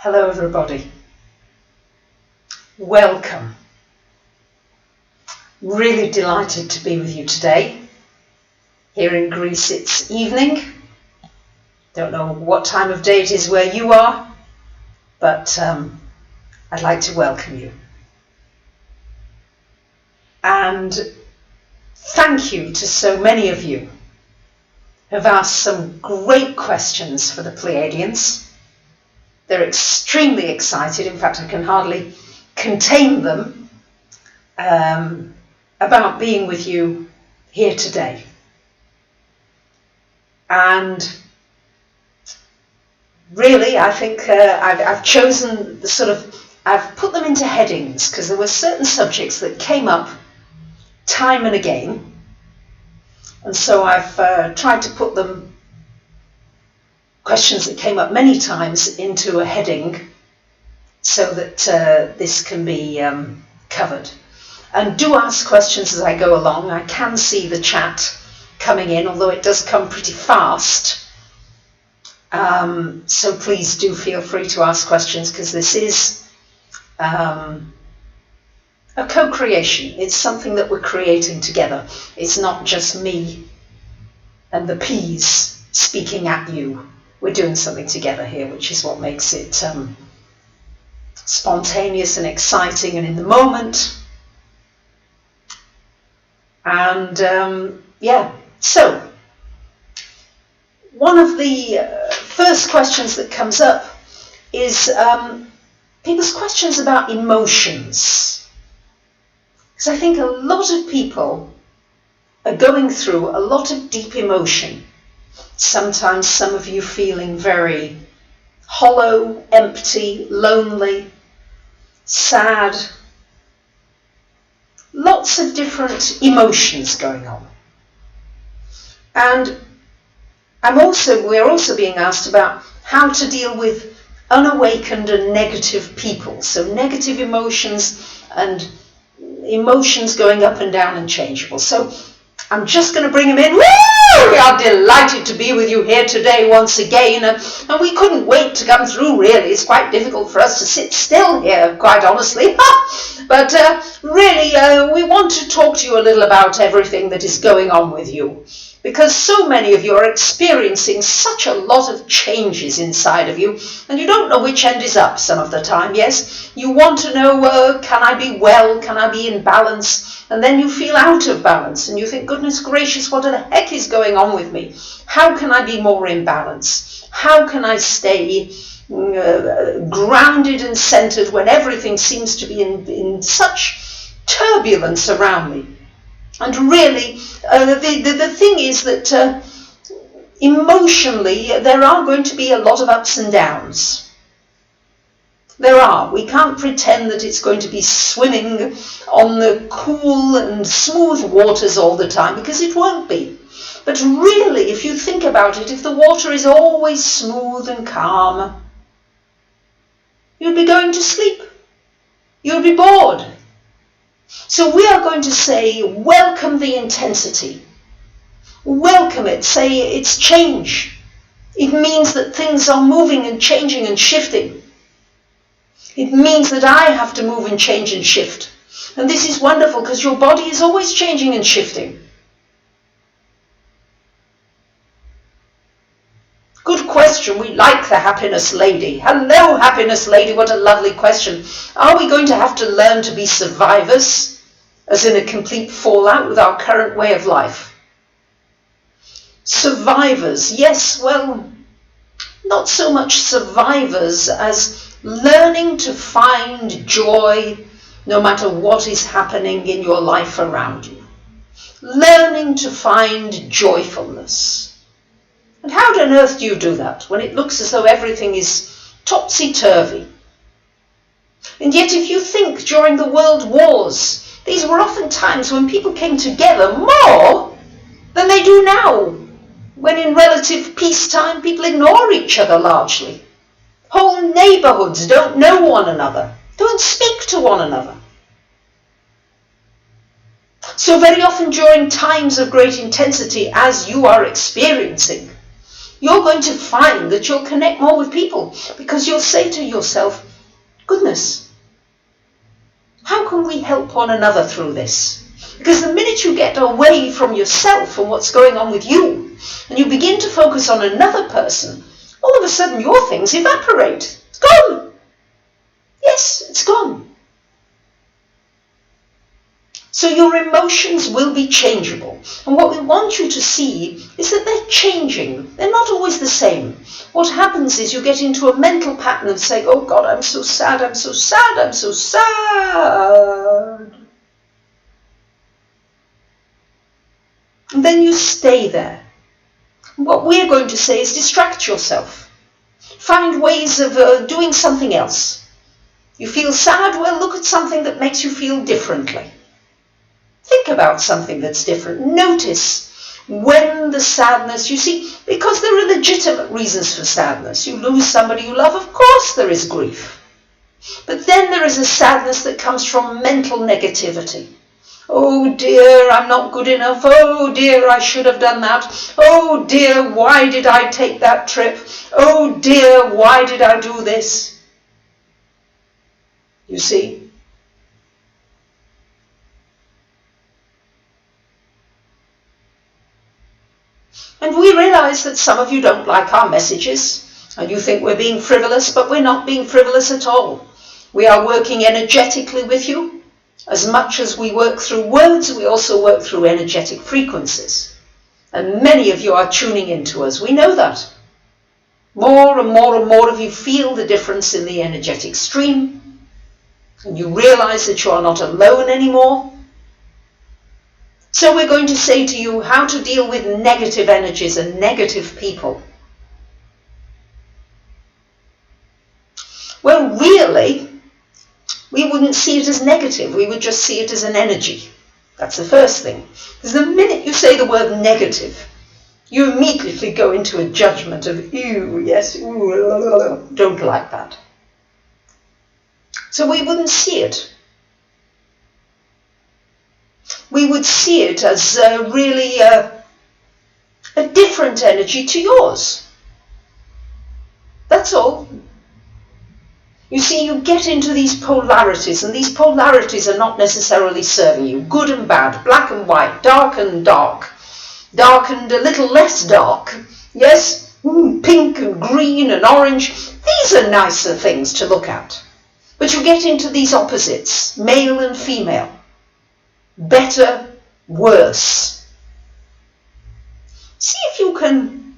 Hello everybody. Welcome. Really delighted to be with you today. Here in Greece it's evening. Don't know what time of day it is where you are, but I'd like to welcome you. And thank you to so many of you who have asked some great questions for the Pleiadians. They're extremely excited. In fact, I can hardly contain them about being with you here today. And really, I think I've chosen I've put them into headings because there were certain subjects that came up time and again. And so I've tried to put them, questions that came up many times, into a heading so that this can be covered. And do ask questions as I go along. I can see the chat coming in, although it does come pretty fast. So please do feel free to ask questions, because this is a co-creation. It's something that we're creating together. It's not just me and the peas speaking at you. We're doing something together here, which is what makes it spontaneous and exciting and in the moment. And so one of the first questions that comes up is people's questions about emotions. Because I think a lot of people are going through a lot of deep emotion. Sometimes some of you feeling very hollow, empty, lonely, sad. Lots of different emotions going on. And we're also being asked about how to deal with unawakened and negative people. So negative emotions and emotions going up and down and changeable. So I'm just going to bring them in. Woo! We are delighted to be with you here today once again, and we couldn't wait to come through, really. It's quite difficult for us to sit still here, quite honestly. But really, we want to talk to you a little about everything that is going on with you, because so many of you are experiencing such a lot of changes inside of you, and you don't know which end is up some of the time. Yes, you want to know, can I be well? Can I be in balance? And then you feel out of balance, and you think, goodness gracious, what the heck is going on with me? How can I be more in balance? How can I stay grounded and centered when everything seems to be in such turbulence around me? And really, the thing is that emotionally, there are going to be a lot of ups and downs. There are. We can't pretend that it's going to be swimming on the cool and smooth waters all the time, because it won't be. But really, if you think about it, if the water is always smooth and calm, you'd be going to sleep. You'd be bored. So we are going to say, welcome the intensity. Welcome it. Say it's change. It means that things are moving and changing and shifting. It means that I have to move and change and shift. And this is wonderful, because your body is always changing and shifting. Good question. We like the happiness lady. Hello, happiness lady. What a lovely question. Are we going to have to learn to be survivors, as in a complete fallout with our current way of life? Survivors. Yes, well, not so much survivors as learning to find joy no matter what is happening in your life around you. Learning to find joyfulness. And how on earth do you do that when it looks as though everything is topsy-turvy? And yet if you think during the world wars, these were often times when people came together more than they do now, when in relative peacetime people ignore each other largely. Whole neighborhoods don't know one another, don't speak to one another. So very often during times of great intensity, as you are experiencing, you're going to find that you'll connect more with people, because you'll say to yourself, goodness, how can we help one another through this? Because the minute you get away from yourself and what's going on with you, and you begin to focus on another person, all of a sudden your things evaporate. It's gone. Yes, it's gone. So your emotions will be changeable. And what we want you to see is that they're changing. They're not always the same. What happens is you get into a mental pattern of saying, oh God, I'm so sad, I'm so sad, I'm so sad. And then you stay there. And what we're going to say is distract yourself. Find ways of doing something else. You feel sad? Well, look at something that makes you feel differently. Think about something that's different. Notice when the sadness, you see, because there are legitimate reasons for sadness. You lose somebody you love, of course there is grief. But then there is a sadness that comes from mental negativity. Oh dear, I'm not good enough. Oh dear, I should have done that. Oh dear, why did I take that trip? Oh dear, why did I do this? You see? And we realize that some of you don't like our messages, and you think we're being frivolous, but we're not being frivolous at all. We are working energetically with you. As much as we work through words, we also work through energetic frequencies. And many of you are tuning into us. We know that. More and more and more of you feel the difference in the energetic stream. And you realize that you are not alone anymore. So we're going to say to you how to deal with negative energies and negative people. Well, really, we wouldn't see it as negative. We would just see it as an energy. That's the first thing. Because the minute you say the word negative, you immediately go into a judgment of, ew, yes, ooh, don't like that. So we wouldn't see it. We would see it as really a different energy to yours. That's all. You see, you get into these polarities, and these polarities are not necessarily serving you. Good and bad, black and white, dark and dark, dark and a little less dark. Yes, pink and green and orange. These are nicer things to look at. But you get into these opposites, male and female. Better, worse. See if you can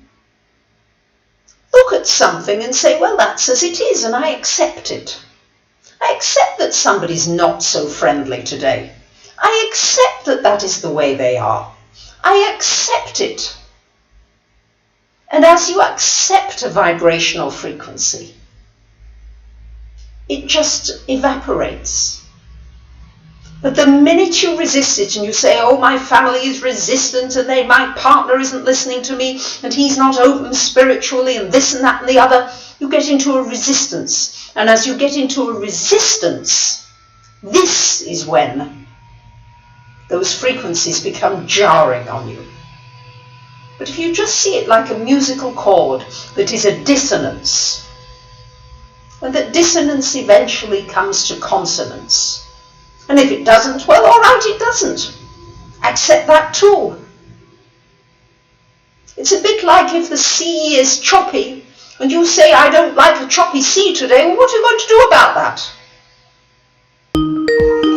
look at something and say, well, that's as it is, and I accept it. I accept that somebody's not so friendly today. I accept that that is the way they are. I accept it. And as you accept a vibrational frequency, it just evaporates. But the minute you resist it and you say, oh, my family is resistant and my partner isn't listening to me and he's not open spiritually and this and that and the other, you get into a resistance. And as you get into a resistance, this is when those frequencies become jarring on you. But if you just see it like a musical chord that is a dissonance, and that dissonance eventually comes to consonance. And if it doesn't, well, all right, it doesn't. Accept that too. It's a bit like if the sea is choppy and you say, I don't like a choppy sea today, well, what are you going to do about that? You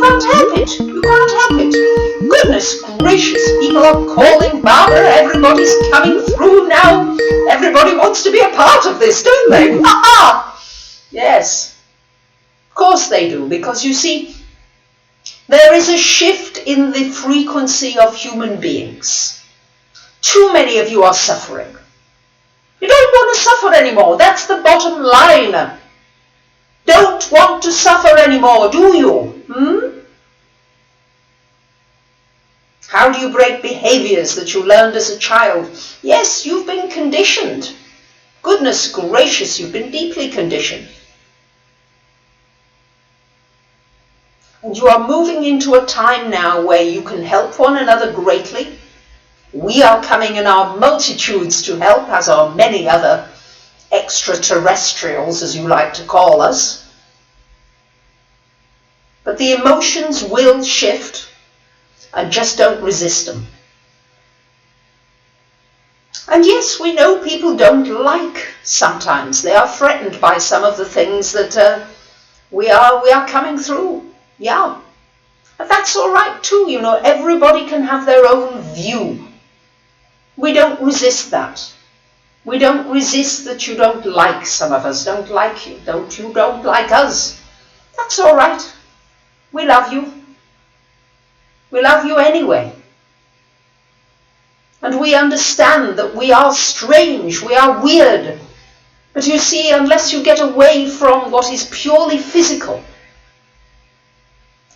can't help it. You can't help it. Goodness gracious, people are calling Barbara. Everybody's coming through now. Everybody wants to be a part of this, don't they? Ha-ha! Yes. Of course they do, because you see, there is a shift in the frequency of human beings. Too many of you are suffering. You don't want to suffer anymore. That's the bottom line. Don't want to suffer anymore, do you? How do you break behaviors that you learned as a child? Yes, you've been conditioned. Goodness gracious, you've been deeply conditioned. And you are moving into a time now where you can help one another greatly. We are coming in our multitudes to help, as are many other extraterrestrials, as you like to call us. But the emotions will shift, and just don't resist them. And yes, we know people don't like sometimes. They are threatened by some of the things that we are coming through. Yeah. And that's all right too. You know, everybody can have their own view. We don't resist that. We don't resist that you don't like some of us, don't like you, you don't like us. That's all right. We love you. We love you anyway. And we understand that we are strange, we are weird. But you see, unless you get away from what is purely physical,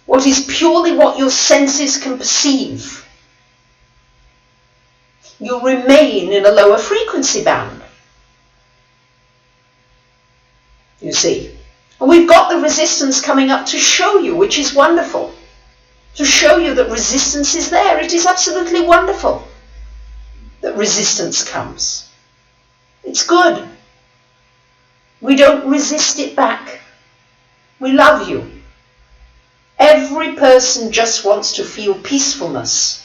what is purely what your senses can perceive, you remain in a lower frequency band. You see. And we've got the resistance coming up to show you, which is wonderful. To show you that resistance is there. It is absolutely wonderful that resistance comes. It's good. We don't resist it back. We love you. Every person just wants to feel peacefulness,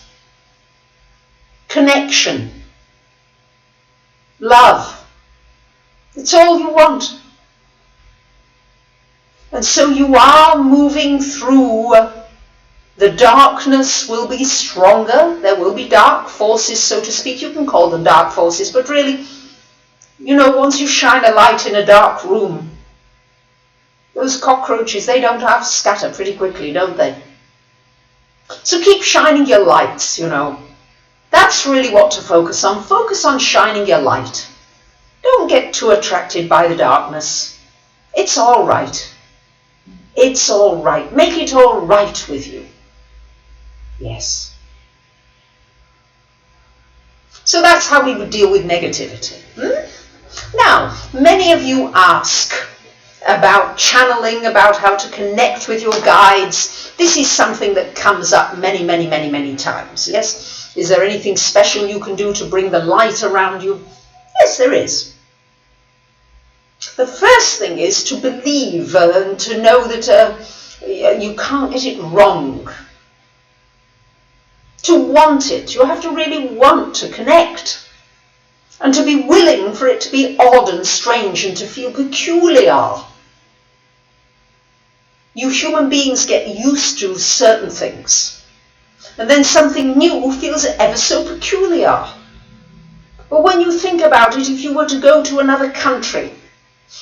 connection, love. It's all you want. And so you are moving through. The darkness will be stronger. There will be dark forces, so to speak. You can call them dark forces, but really, you know, once you shine a light in a dark room, those cockroaches, they don't have to scatter pretty quickly, don't they? So keep shining your lights, you know. That's really what to focus on. Focus on shining your light. Don't get too attracted by the darkness. It's all right. It's all right. Make it all right with you. Yes. So that's how we would deal with negativity. Now, many of you ask about channeling, about how to connect with your guides. This is something that comes up many times. Yes? Is there anything special you can do to bring the light around you? Yes, there is. The first thing is to believe and to know that you can't get it wrong. To want it. You have to really want to connect. And to be willing for it to be odd and strange and to feel peculiar. You human beings get used to certain things. And then something new feels ever so peculiar. But when you think about it, if you were to go to another country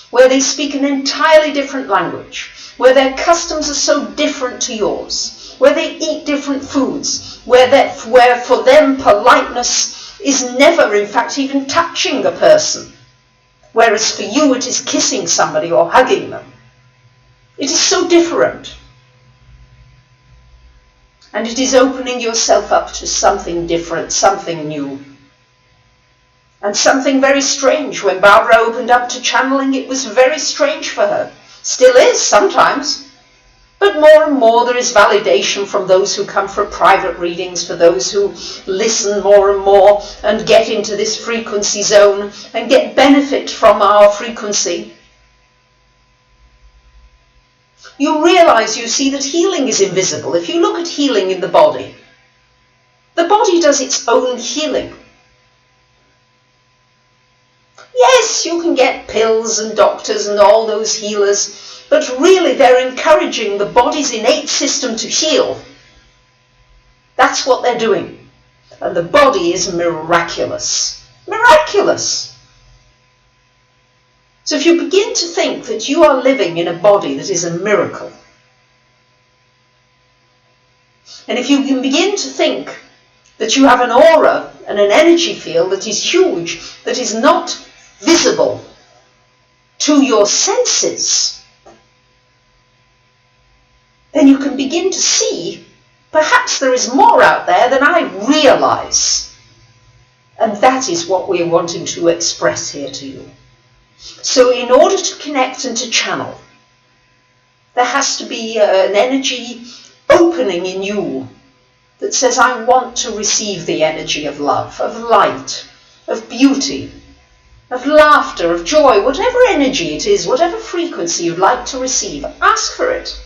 where they speak an entirely different language, where their customs are so different to yours, where they eat different foods, where for them politeness is never, in fact, even touching a person, whereas for you it is kissing somebody or hugging them. It is so different. And it is opening yourself up to something different, something new. And something very strange. When Barbara opened up to channeling, it was very strange for her. Still is sometimes. But more and more there is validation from those who come for private readings, for those who listen more and more and get into this frequency zone and get benefit from our frequency. You realize, you see, that healing is invisible. If you look at healing in the body does its own healing. Yes, you can get pills and doctors and all those healers, but really they're encouraging the body's innate system to heal. That's what they're doing. And the body is miraculous. Miraculous! So if you begin to think that you are living in a body that is a miracle, and if you can begin to think that you have an aura and an energy field that is huge, that is not visible to your senses, then you can begin to see perhaps there is more out there than I realize. And that is what we're wanting to express here to you. So in order to connect and to channel, there has to be an energy opening in you that says, I want to receive the energy of love, of light, of beauty, of laughter, of joy, whatever energy it is, whatever frequency you'd like to receive, ask for it.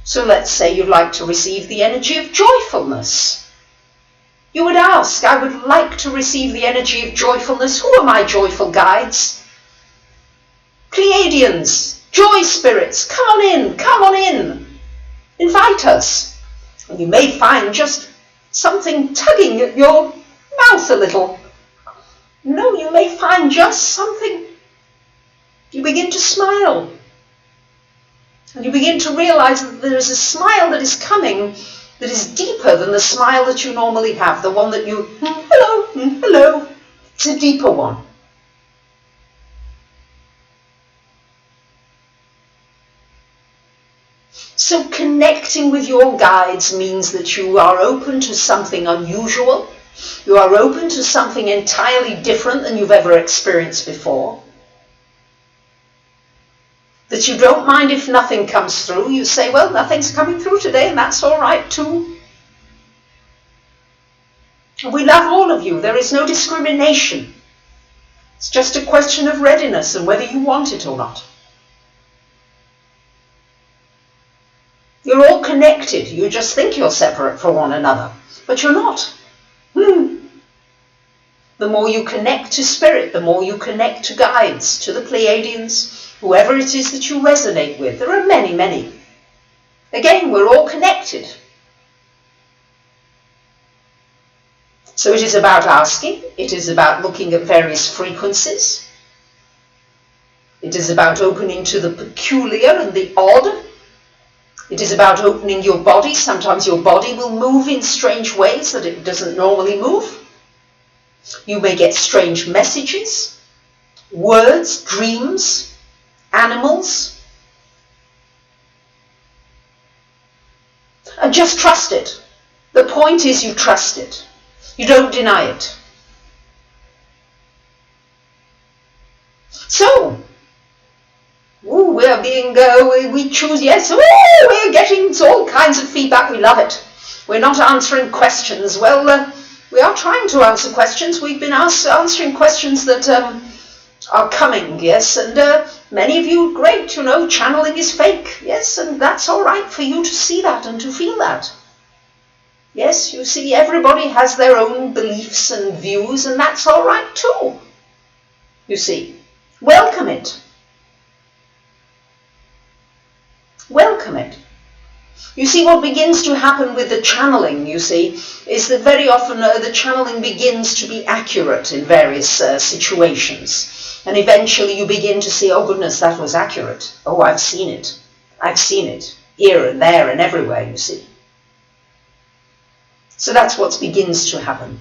So let's say you'd like to receive the energy of joyfulness. You would ask, I would like to receive the energy of joyfulness. Who are my joyful guides? Pleiadians, joy spirits, come on in, come on in. Invite us. And you may find just something tugging at your mouth a little. No, you may find just something. You begin to smile. And you begin to realize that there is a smile that is coming that is deeper than the smile that you normally have, the one that you, hello, hello. It's a deeper one. So connecting with your guides means that you are open to something unusual. You are open to something entirely different than you've ever experienced before. That you don't mind if nothing comes through. You say, well, nothing's coming through today, and that's all right too. We love all of you. There is no discrimination. It's just a question of readiness and whether you want it or not. You're all connected. You just think you're separate from one another, but you're not. The more you connect to spirit, the more you connect to guides, to the Pleiadians, whoever it is that you resonate with. There are many, many. Again, we're all connected. So it is about asking. It is about looking at various frequencies. It is about opening to the peculiar and the odd. It is about opening your body. Sometimes your body will move in strange ways that it doesn't normally move. You may get strange messages, words, dreams, animals. And just trust it. The point is you trust it. You don't deny it. So, we are being, we choose, yes, we're getting all kinds of feedback. We love it. We're not answering questions. Well, we are trying to answer questions. We've been answering questions that are coming, yes, and many of you, great, channeling is fake, yes, and that's all right for you to see that and to feel that. Yes, you see, everybody has their own beliefs and views, and that's all right too. You see, welcome it. Welcome it. You see, what begins to happen with the channeling, you see, is that very often the channeling begins to be accurate in various situations. And eventually you begin to see, oh goodness, that was accurate. Oh, I've seen it. I've seen it here and there and everywhere, you see. So that's what begins to happen.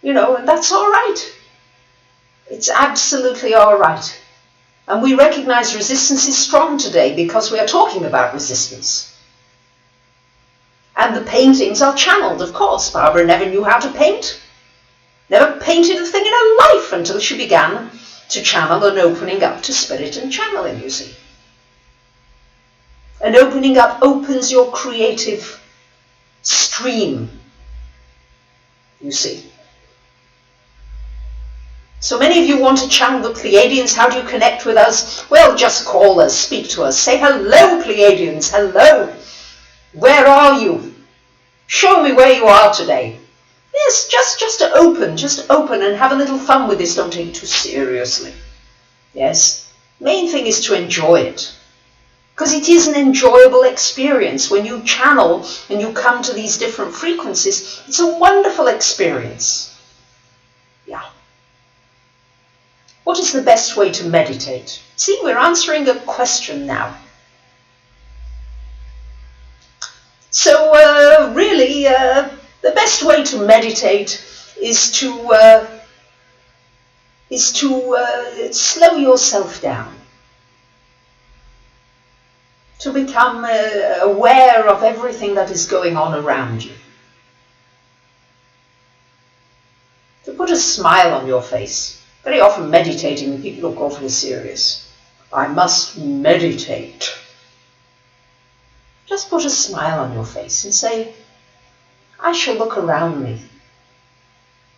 And that's all right. It's absolutely all right. And we recognize resistance is strong today because we are talking about resistance. And the paintings are channeled, of course. Barbara never knew how to paint. Never painted a thing in her life until she began to channel and opening up to spirit and channeling, you see. And opening up opens your creative stream, you see. So many of you want to channel the Pleiadians. How do you connect with us? Well, just call us, speak to us. Say, hello, Pleiadians, hello. Where are you? Show me where you are today. Yes, just open and have a little fun with this. Don't take it too seriously. Yes, main thing is to enjoy it. Because it is an enjoyable experience. When you channel and you come to these different frequencies, it's a wonderful experience. Yeah. What is the best way to meditate? See, we're answering a question now. So really, the best way to meditate is to slow yourself down, to become aware of everything that is going on around you, to put a smile on your face. Very often meditating, people look awfully serious. I must meditate. just put a smile on your face and say, I shall look around me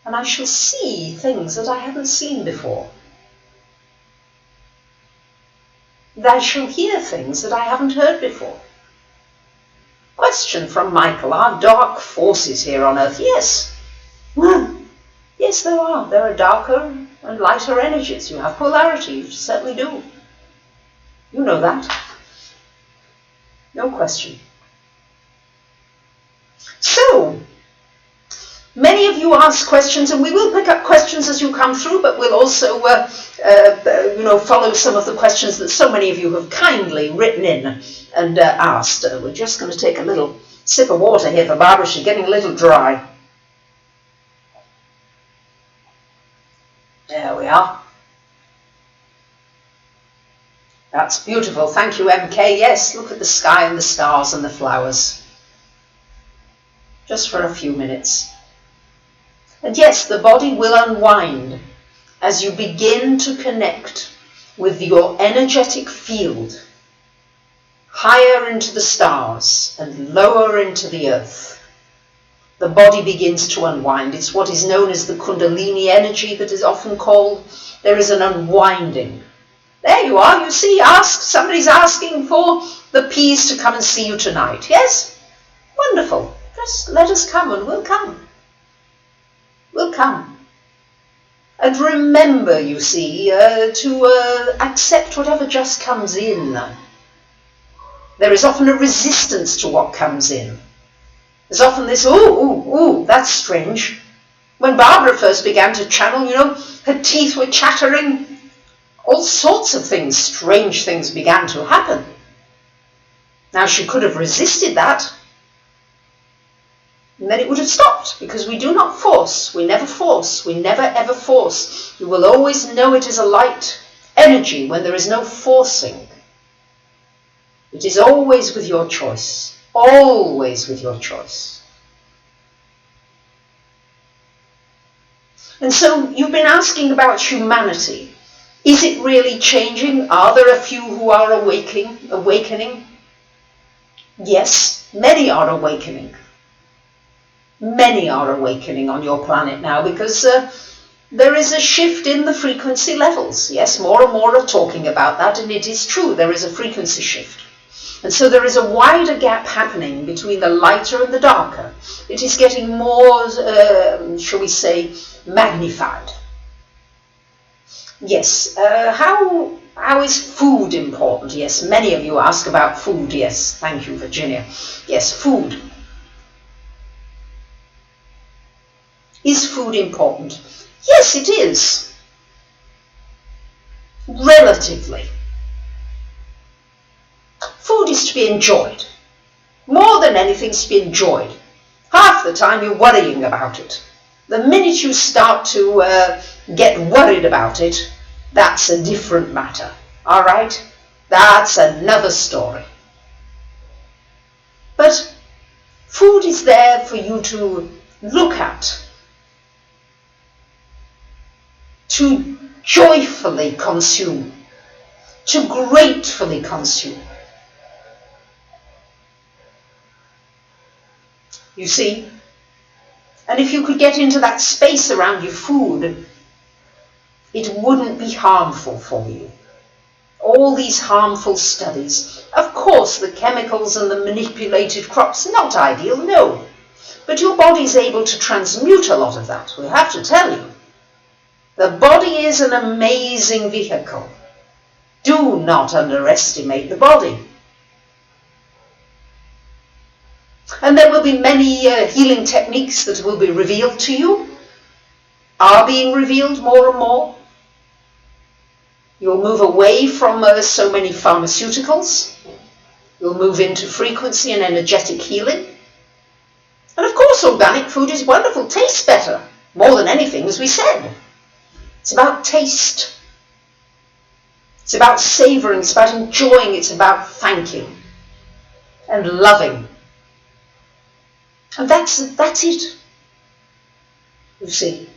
and I shall see things that I haven't seen before. I shall hear things that I haven't heard before. Question from Michael, are dark forces here on Earth? Yes. Yes, there are. There are darker and lighter energies. You have polarity, you certainly do. You know that. No question. So, many of you ask questions, and we will pick up questions as you come through, but we'll also follow some of the questions that so many of you have kindly written in and asked. We're just going to take a little sip of water here for Barbara. She's getting a little dry. There we are. That's beautiful. Thank you, MK. Yes, look at the sky and the stars and the flowers. Just for a few minutes. And yes, the body will unwind as you begin to connect with your energetic field higher into the stars and lower into the earth. The body begins to unwind. It's what is known as the Kundalini energy that is often called. There is an unwinding. There you are, you see, somebody's asking for the P's to come and see you tonight. Yes? Wonderful. Just let us come and we'll come. We'll come. And remember, you see, to accept whatever just comes in. There is often a resistance to what comes in. There's often this, ooh, that's strange. When Barbara first began to channel, her teeth were chattering. All sorts of things, strange things began to happen. Now she could have resisted that. And then it would have stopped, because we do not force. We never force. We never ever force. You will always know it is a light energy when there is no forcing. It is always with your choice. Always with your choice. And so you've been asking about humanity. Is it really changing? Are there a few who are awakening? Yes, many are awakening. Many are awakening on your planet now, because there is a shift in the frequency levels. Yes, more and more are talking about that, and it is true, there is a frequency shift. And so there is a wider gap happening between the lighter and the darker. It is getting more, shall we say, magnified. Yes, how is food important? Yes, many of you ask about food. Yes, thank you, Virginia. Yes, food. Is food important? Yes, it is. Relatively. Food is to be enjoyed. More than anything, it's to be enjoyed. Half the time you're worrying about it. The minute you start to get worried about it, that's a different matter. All right? That's another story. But food is there for you to look at, to joyfully consume, to gratefully consume. You see? And if you could get into that space around your food, it wouldn't be harmful for you. All these harmful studies. Of course, the chemicals and the manipulated crops, not ideal, no. But your body's able to transmute a lot of that, we have to tell you. The body is an amazing vehicle. Do not underestimate the body. And there will be many healing techniques that will be revealed to you, are being revealed more and more. You'll move away from so many pharmaceuticals. You'll move into frequency and energetic healing. And of course, organic food is wonderful, tastes better, more than anything, as we said. It's about taste. It's about savouring, it's about enjoying, it's about thanking and loving. And that's it, you see.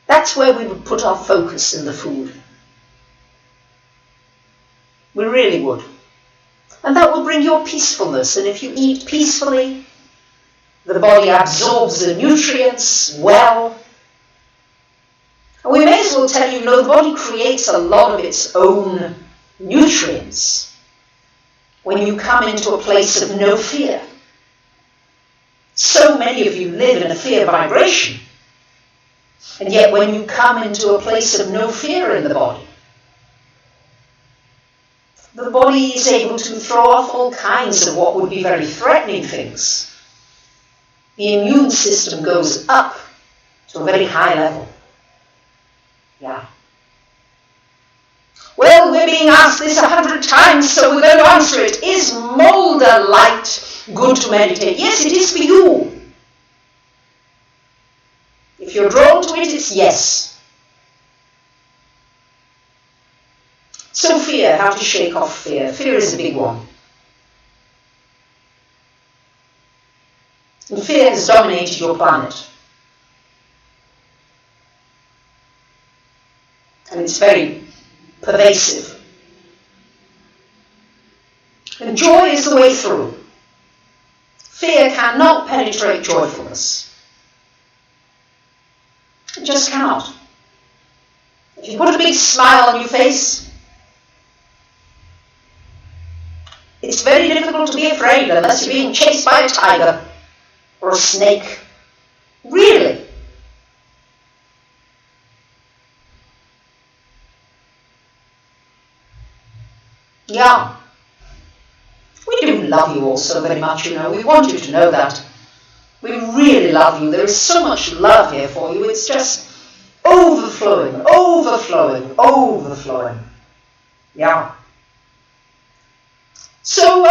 That's where we would put our focus in the food. We really would. And that will bring your peacefulness. And if you eat peacefully, the body absorbs the nutrients well. And we may as well tell you, the body creates a lot of its own nutrients when you come into a place of no fear. So many of you live in a fear vibration. And yet when you come into a place of no fear in the body is able to throw off all kinds of what would be very threatening things. The immune system goes up to a very high level. Yeah. Well, we're being asked this 100 times, so we're going to answer it. Is Mulder light good to meditate? Yes, it is for you. If you're drawn to it, it's yes. So fear, how to shake off fear. Fear is a big one. And fear has dominated your planet. And it's very pervasive. And joy is the way through. Fear cannot penetrate joyfulness. It just cannot. If you put a big smile on your face, it's very difficult to be afraid unless you're being chased by a tiger or a snake. Really. Yeah. We do love you all so very much, We want you to know that. We really love you. There is so much love here for you. It's just overflowing, overflowing, overflowing. Yeah. So,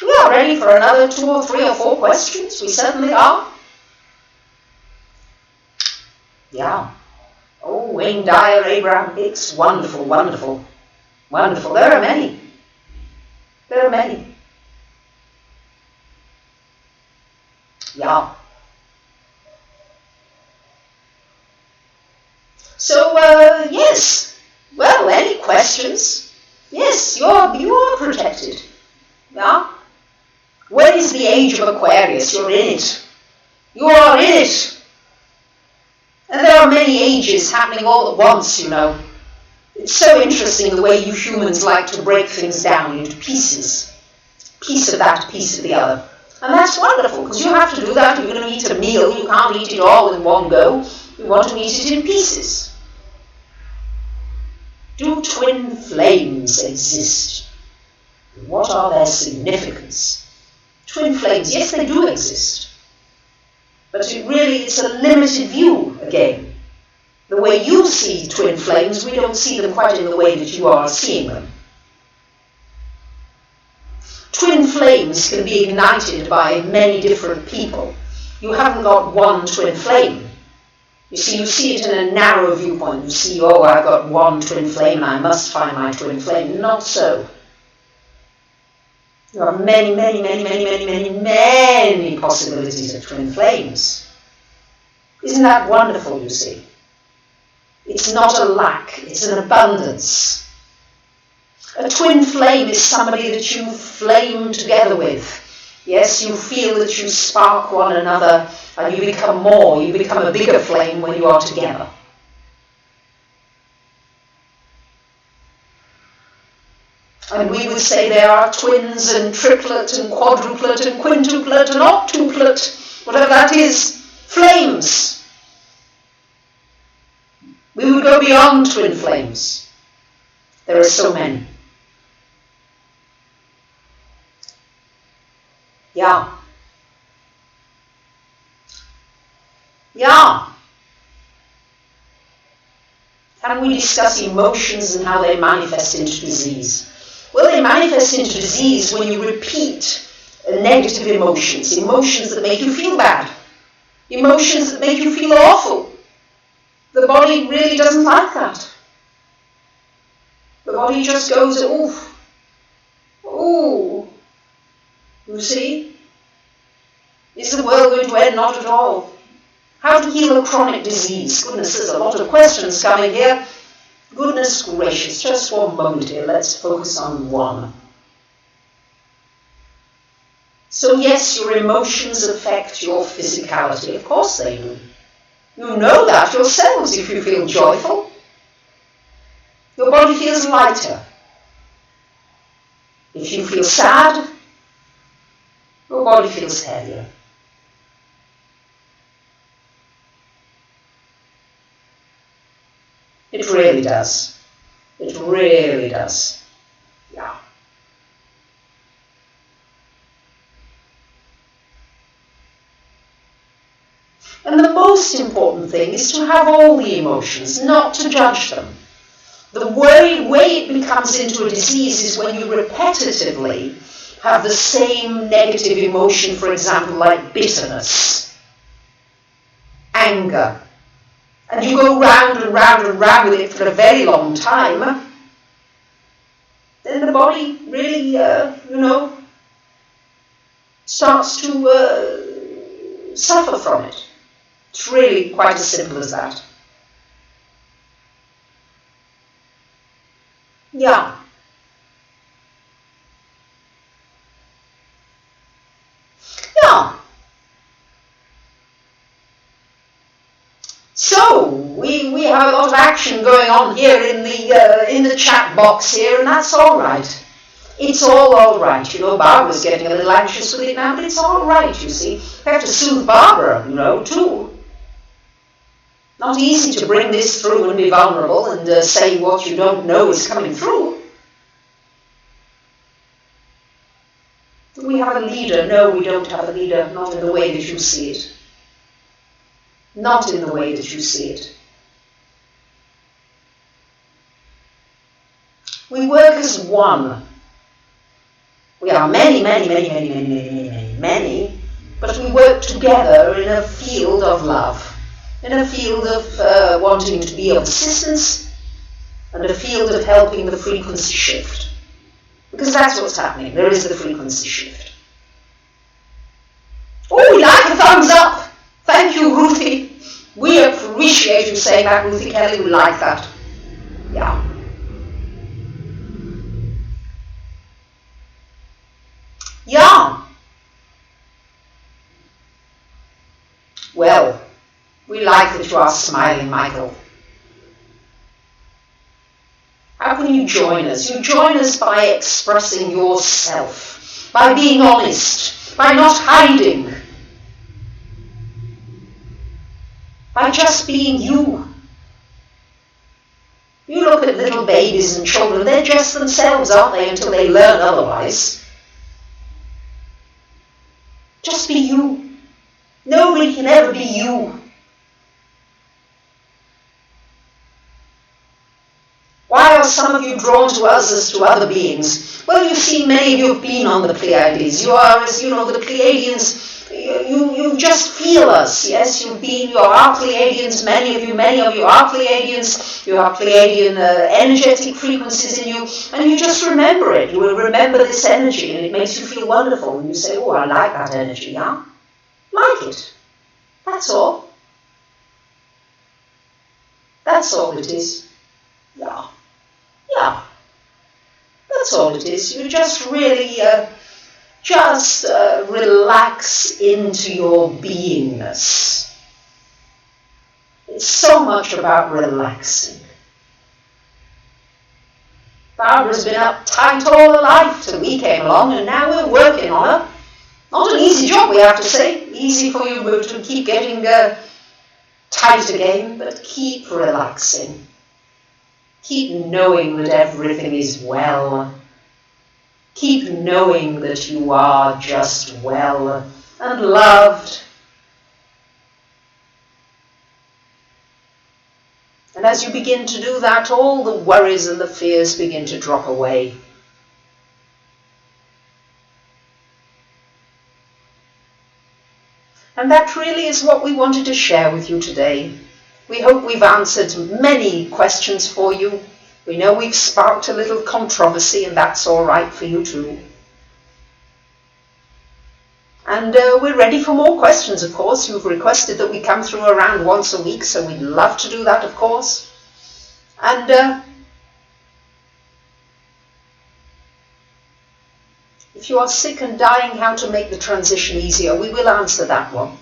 we are ready for another 2 or 3 or 4 questions. We certainly are. Yeah. Oh, Wayne Dyer, Abraham Hicks, wonderful, wonderful, wonderful. There are many. There are many. Yeah. So, yes. Well, any questions? Yes, you are protected. Yeah? When is the age of Aquarius? You're in it. You are in it. And there are many ages happening all at once, It's so interesting the way you humans like to break things down into pieces. Piece of that, piece of the other. And that's wonderful, because you have to do that. You're going to eat a meal. You can't eat it all in one go. You want to eat it in pieces. Do twin flames exist? What are their significance? Twin flames, yes, they do exist. But it's a limited view again. The way you see twin flames, we don't see them quite in the way that you are seeing them. Twin flames can be ignited by many different people. You haven't got one twin flame. You see it in a narrow viewpoint. You see, I've got one twin flame and I must find my twin flame. Not so. There are many, many, many, many, many, many, many possibilities of twin flames. Isn't that wonderful, you see? It's not a lack, it's an abundance. A twin flame is somebody that you flame together with. Yes, you feel that you spark one another and you become a bigger flame when you are together. And we would say there are twins and triplet and quadruplet and quintuplet and octuplet, whatever that is, flames. We would go beyond twin flames. There are so many. Yeah. Yeah. Can we discuss emotions and how they manifest into disease? Well, they manifest into disease when you repeat negative emotions, emotions that make you feel bad, emotions that make you feel awful. The body really doesn't like that. The body just goes, oof, ooh. You see? Is the world going to end? Not at all. How to heal a chronic disease? Goodness, there's a lot of questions coming here. Goodness gracious, just one moment here. Let's focus on one. So yes, your emotions affect your physicality. Of course they do. You know that yourselves if you feel joyful. Your body feels lighter. If you feel sad, your body feels heavier. It really does. It really does. Yeah. And the most important thing is to have all the emotions, not to judge them. The way it becomes into a disease is when you repetitively have the same negative emotion, for example, like bitterness, anger, and you go round and round and round with it for a very long time, then the body really, starts to suffer from it. It's really quite as simple as that. Yeah. Yeah. So we have a lot of action going on here in the chat box here, and that's all right. It's all right. You know, Barbara's getting a little anxious with it now, but it's all right. You see, I have to soothe Barbara, too. Not easy to bring this through and be vulnerable and say what you don't know is coming through. Do we have a leader? No, we don't have a leader, not in the way that you see it. Not in the way that you see it. We work as one. We are many, but we work together in a field of love. In a field of wanting to be of assistance, and a field of helping the frequency shift. Because that's what's happening. There is the frequency shift. Oh, we like a thumbs up. Thank you, Ruthie. We appreciate you saying that, Ruthie Kelly. We like that. Yeah. Yeah. Well, we like that you are smiling, Michael. How can you join us? You join us by expressing yourself, by being honest, by not hiding, by just being you. You look at little babies and children, they're just themselves, aren't they, until they learn otherwise. Just be you. Nobody can ever be you. Why are some of you drawn to us as to other beings? Well, you see, many of you have been on the Pleiades. You are, as you know, the Pleiadians. You just feel us, yes? You are our Pleiadians. Many of you are Pleiadians. You have Pleiadian energetic frequencies in you, and you just remember it. You will remember this energy, and it makes you feel wonderful. And you say, "Oh, I like that energy, yeah? Like it." That's all. That's all it is. Yeah. Yeah, that's all it is. You just really relax into your beingness. It's so much about relaxing. Barbara's been uptight all her life till we came along, and now we're working on her. Not an easy job, we have to say. Easy for you to keep getting tight again, but keep relaxing. Keep knowing that everything is well. Keep knowing that you are just well and loved. And as you begin to do that, all the worries and the fears begin to drop away. And that really is what we wanted to share with you today. We hope we've answered many questions for you. We know we've sparked a little controversy, and that's all right for you too. And we're ready for more questions, of course. You've requested that we come through around once a week, so we'd love to do that, of course. And If you are sick and dying, how to make the transition easier? We will answer that one.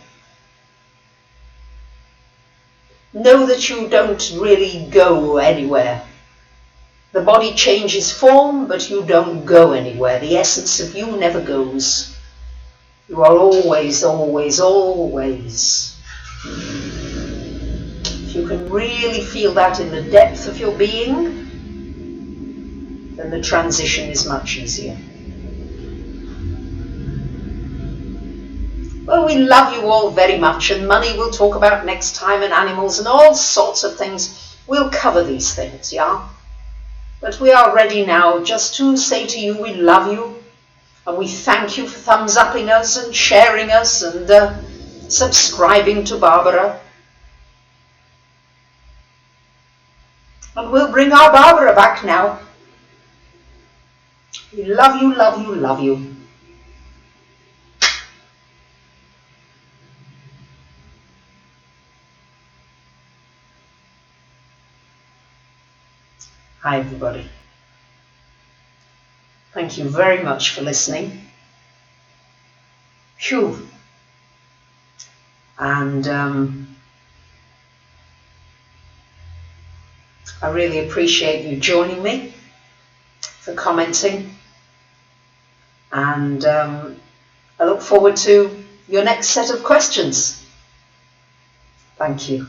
Know that you don't really go anywhere. The body changes form, but you don't go anywhere. The essence of you never goes. You are always, always, always. If you can really feel that in the depth of your being, then the transition is much easier. Well, we love you all very much, and money we'll talk about next time, and animals and all sorts of things. We'll cover these things, yeah? But we are ready now just to say to you we love you, and we thank you for thumbs upping us and sharing us and subscribing to Barbara. And we'll bring our Barbara back now. We love you, love you, love you. Hi everybody. Thank you very much for listening. Phew. And I really appreciate you joining me, for commenting, and I look forward to your next set of questions. Thank you.